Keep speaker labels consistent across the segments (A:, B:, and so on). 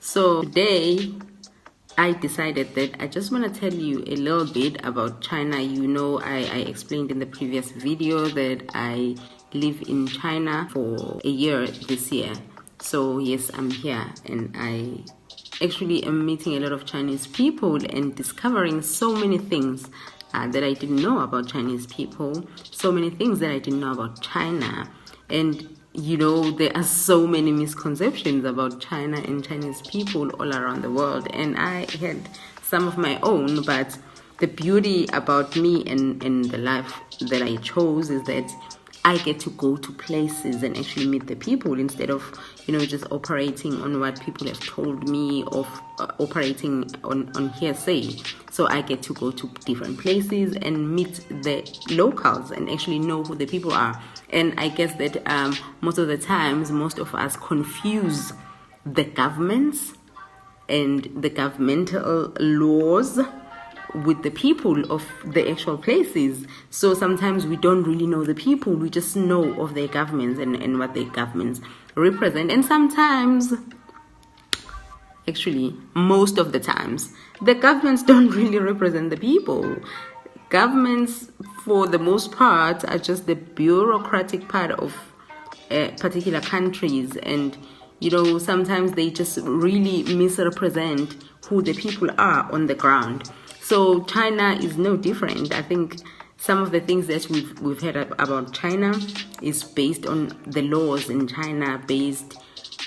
A: So today I decided that I just want to tell you a little bit about China. You know, I explained in the previous video that I live in China for a year this year. So yes, I'm here, and I actually am meeting a lot of Chinese people and discovering so many things that I didn't know about Chinese people, so many things that I didn't know about China. And you know, there are so many misconceptions about China and Chinese people all around the world, and I had some of my own. But the beauty about me and the life that I chose is that I get to go to places and actually meet the people instead of, you know, just operating on what people have told me, of operating on hearsay. So I get to go to different places and meet the locals and actually know who the people are. And I guess that most of the times, most of us confuse the governments and the governmental laws with the people of the actual places. So sometimes we don't really know the people, we just know of their governments and what their governments represent. And sometimes, actually most of the times, the governments don't really represent the people. Governments, for the most part, are just the bureaucratic part of particular countries, and you know, sometimes they just really misrepresent who the people are on the ground. So China is no different. I think some of the things that we've heard about China is based on the laws in China, based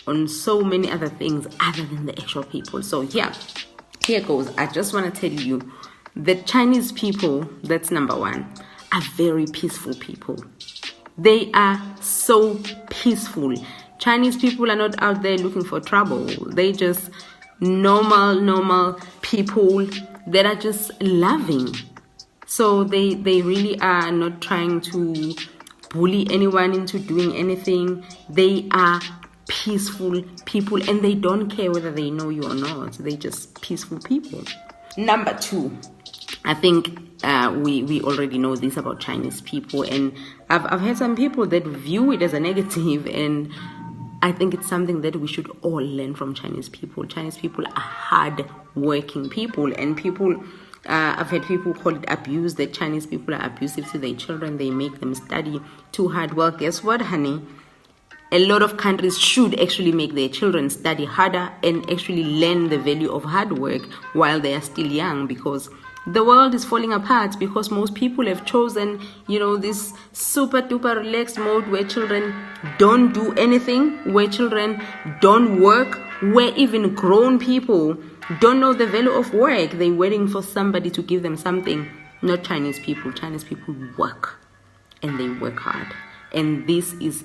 A: on so many other things other than the actual people. So yeah, here goes. I just want to tell you the Chinese people, that's number one, are very peaceful people. They are so peaceful. Chinese people are not out there looking for trouble. They just normal people that are just loving. So they really are not trying to bully anyone into doing anything. They are peaceful people, and they don't care whether they know you or not. They're just peaceful people. Number two, I think we already know this about Chinese people, and I've had some people that view it as a negative, and I think it's something that we should all learn from Chinese people. Chinese people are hard-working people, and people, I've had people call it abuse, that Chinese people are abusive to their children. They make them study too hard. Well, guess what, honey? A lot of countries should actually make their children study harder and actually learn the value of hard work while they are still young, because the world is falling apart because most people have chosen, you know, this super duper relaxed mode where children don't do anything, where children don't work, where even grown people don't know the value of work. They're waiting for somebody to give them something. Not Chinese people. Chinese people work, and they work hard. And this is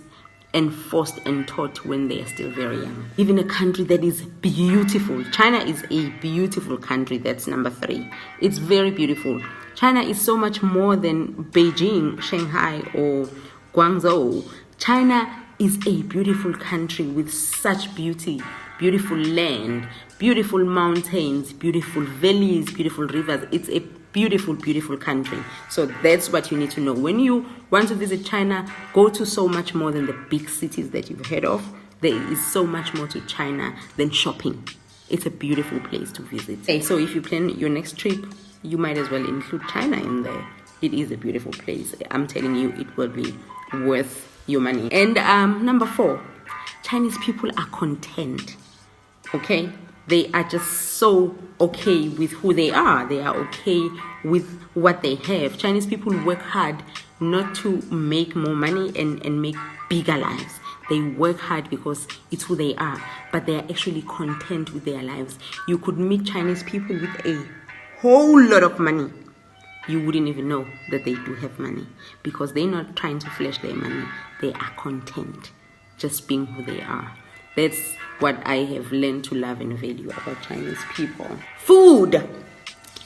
A: enforced and taught when they are still very young. Even a country that is beautiful. China is a beautiful country. That's number three. It's very beautiful. China is so much more than Beijing, Shanghai, or Guangzhou. China is a beautiful country with such beauty, beautiful land, beautiful mountains, beautiful valleys, beautiful rivers. It's a beautiful, beautiful country. So that's what you need to know. When you want to visit China, go to so much more than the big cities that you've heard of. There is so much more to China than shopping. It's a beautiful place to visit. Okay, so if you plan your next trip, you might as well include China in there. It is a beautiful place. I'm telling you, it will be worth your money. And number four, Chinese people are content. Okay? They are just so okay with who they are. They are okay with what they have. Chinese people work hard not to make more money and make bigger lives. They work hard because it's who they are, but they are actually content with their lives. You could meet Chinese people with a whole lot of money. You wouldn't even know that they do have money, because they're not trying to flash their money. They are content just being who they are. That's what I have learned to love and value about Chinese people. Food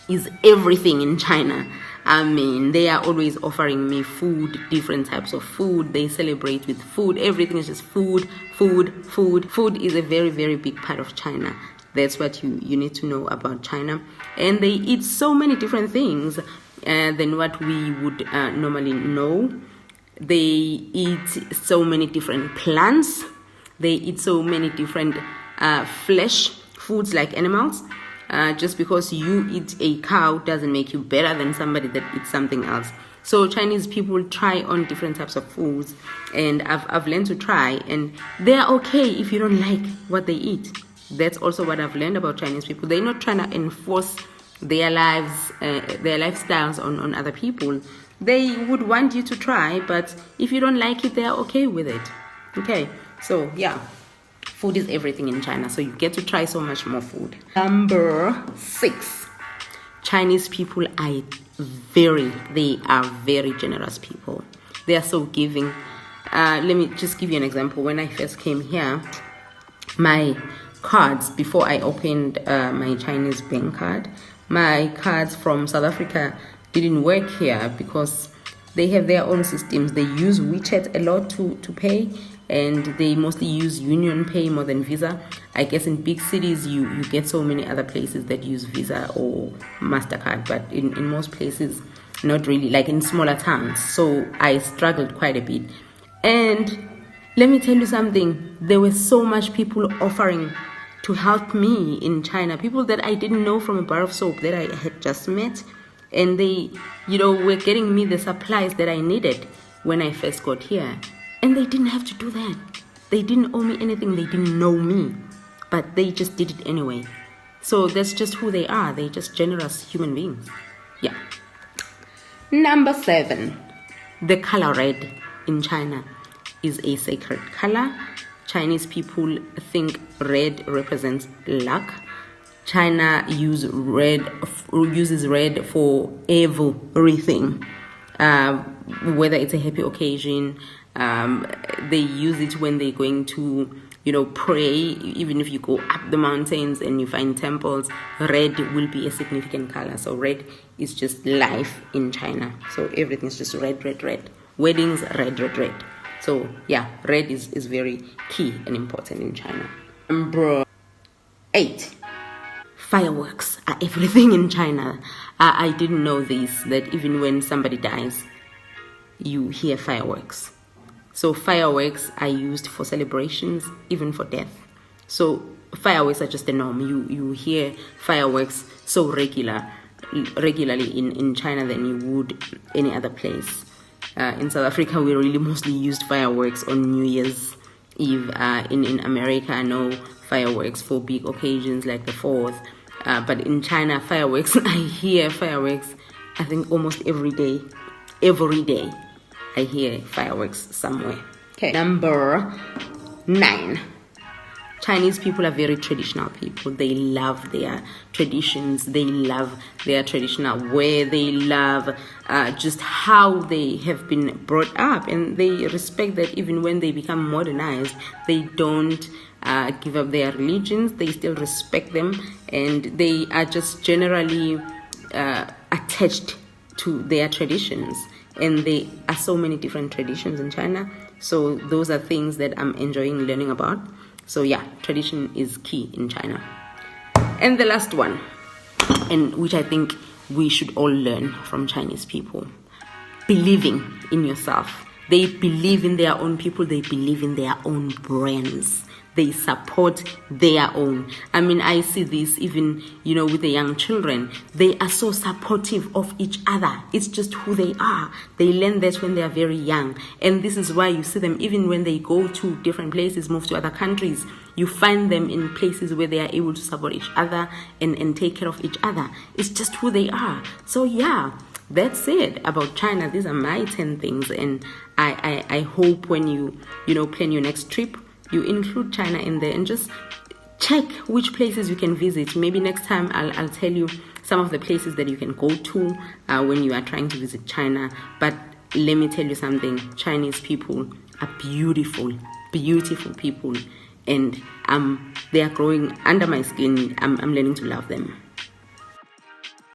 A: is everything in China. I mean, they are always offering me food, different types of food. They celebrate with food. Everything is just food, food, food. Food is a very, very big part of China. That's what you need to know about China. And they eat so many different things than what we would normally know. They eat so many different plants. They eat so many different flesh foods like animals. Just because you eat a cow doesn't make you better than somebody that eats something else. So Chinese people try on different types of foods, and I've learned to try, and they're okay if you don't like what they eat. That's also what I've learned about Chinese people. They're not trying to enforce their lifestyles on other people. They would want you to try, but if you don't like it, they're okay with it. Okay, so yeah, food is everything in China, so you get to try so much more food. Number 6, Chinese people are very generous people. They are so giving. Let me just give you an example. When I first came here, my cards, before I opened my Chinese bank card, my cards from South Africa didn't work here because they have their own systems. They use WeChat a lot to pay, and they mostly use Union Pay more than Visa. I guess in big cities you get so many other places that use Visa or MasterCard, but in most places not really, like in smaller towns. So I struggled quite a bit. And let me tell you something, there were so much people offering to help me in China, people that I didn't know from a bar of soap that I had just met, and they, were getting me the supplies that I needed when I first got here. And they didn't have to do that. They didn't owe me anything. They didn't know me, but they just did it anyway. So that's just who they are. They're just generous human beings. Yeah. Number 7, the color red in China is a sacred color. Chinese people think red represents luck. China uses red for everything, whether it's a happy occasion. They use it when they're going to, pray. Even if you go up the mountains and you find temples, red will be a significant color. So red is just life in China. So everything's just red, red, red. Weddings, red, red, red. So yeah, red is very key and important in China. Number 8, fireworks are everything in China. I didn't know this, that even when somebody dies, you hear fireworks. So fireworks are used for celebrations, even for death. So fireworks are just the norm. You hear fireworks so regularly in China than you would any other place. In South Africa, we really mostly used fireworks on New Year's Eve. In America, I know fireworks for big occasions like the 4th. But in China, fireworks, I hear fireworks, I think almost every day. Every day, I hear fireworks somewhere. Okay. Number 9. Chinese people are very traditional people. They love their traditions. They love their traditional wear. They love just how they have been brought up. And they respect that even when they become modernized, they don't give up their religions. They still respect them. And they are just generally attached to their traditions. And there are so many different traditions in China. So those are things that I'm enjoying learning about. So yeah, tradition is key in China. And the last one, and which I think we should all learn from Chinese people, believing in yourself. They believe in their own people. They believe in their own brands. They support their own. I mean, I see this even, with the young children. They are so supportive of each other. It's just who they are. They learn that when they are very young. And this is why you see them, even when they go to different places, move to other countries, you find them in places where they are able to support each other and take care of each other. It's just who they are. So yeah, that's it about China. These are my 10 things. And I hope when you, plan your next trip, you include China in there and just check which places you can visit. Maybe next time I'll tell you some of the places that you can go to when you are trying to visit China. But let me tell you something, Chinese people are beautiful, beautiful people, and they are growing under my skin. I'm learning to love them.